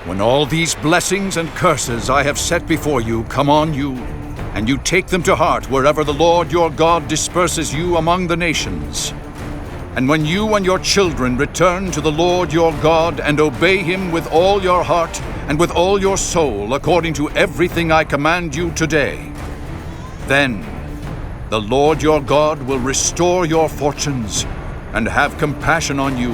When all these blessings and curses I have set before you come on you, and you take them to heart wherever the Lord your God disperses you among the nations, and when you and your children return to the Lord your God and obey him with all your heart and with all your soul according to everything I command you today, then the Lord your God will restore your fortunes and have compassion on you,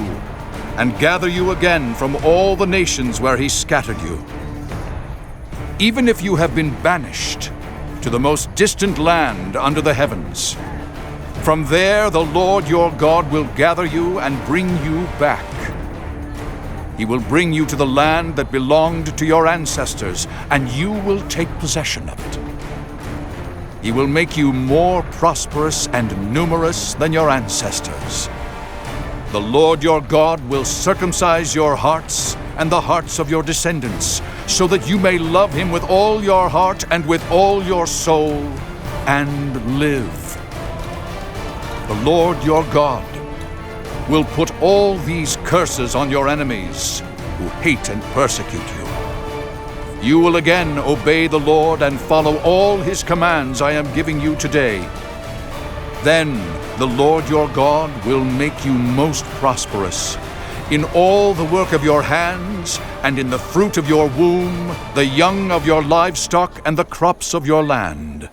and gather you again from all the nations where he scattered you. Even if you have been banished to the most distant land under the heavens, from there the Lord your God will gather you and bring you back. He will bring you to the land that belonged to your ancestors, and you will take possession of it. He will make you more prosperous and numerous than your ancestors. The Lord your God will circumcise your hearts and the hearts of your descendants, so that you may love him with all your heart and with all your soul, and live. The Lord your God will put all these curses on your enemies who hate and persecute you. You will again obey the Lord and follow all his commands I am giving you today. Then the Lord your God will make you most prosperous in all the work of your hands, and in the fruit of your womb, the young of your livestock, and the crops of your land.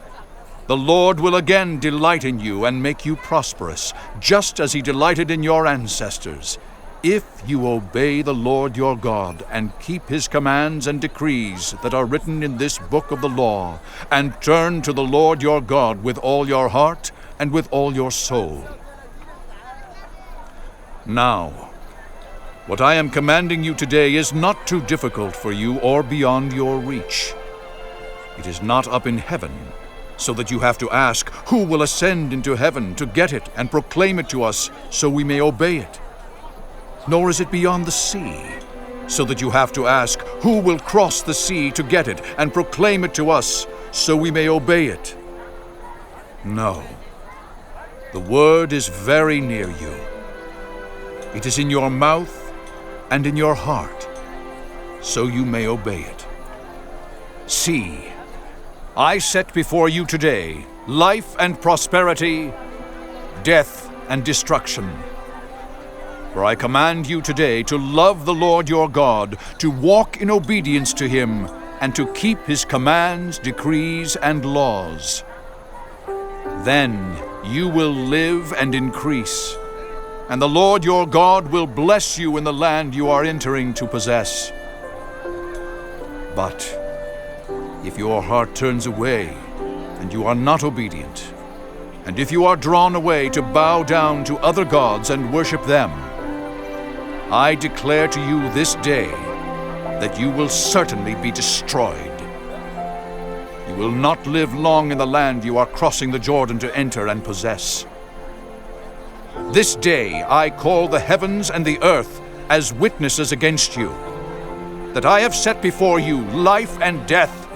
The Lord will again delight in you and make you prosperous, just as he delighted in your ancestors, if you obey the Lord your God and keep his commands and decrees that are written in this book of the law, and turn to the Lord your God with all your heart and with all your soul. Now, what I am commanding you today is not too difficult for you or beyond your reach. It is not up in heaven, so that you have to ask, who will ascend into heaven to get it and proclaim it to us so we may obey it? Nor is it beyond the sea, so that you have to ask, who will cross the sea to get it and proclaim it to us so we may obey it? No. The word is very near you. It is in your mouth and in your heart, so you may obey it. See, I set before you today life and prosperity, death and destruction. For I command you today to love the Lord your God, to walk in obedience to him, and to keep his commands, decrees, and laws. Then you will live and increase, and the Lord your God will bless you in the land you are entering to possess. But if your heart turns away, and you are not obedient, and if you are drawn away to bow down to other gods and worship them, I declare to you this day that you will certainly be destroyed. You will not live long in the land you are crossing the Jordan to enter and possess. This day I call the heavens and the earth as witnesses against you, that I have set before you life and death,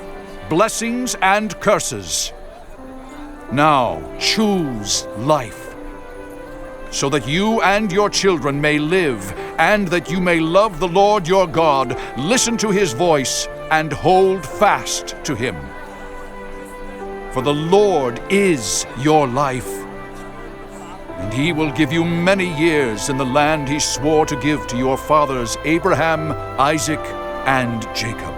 blessings and curses. Now choose life, so that you and your children may live, and that you may love the Lord your God, listen to his voice, and hold fast to him. For the Lord is your life, and he will give you many years in the land he swore to give to your fathers Abraham, Isaac, and Jacob.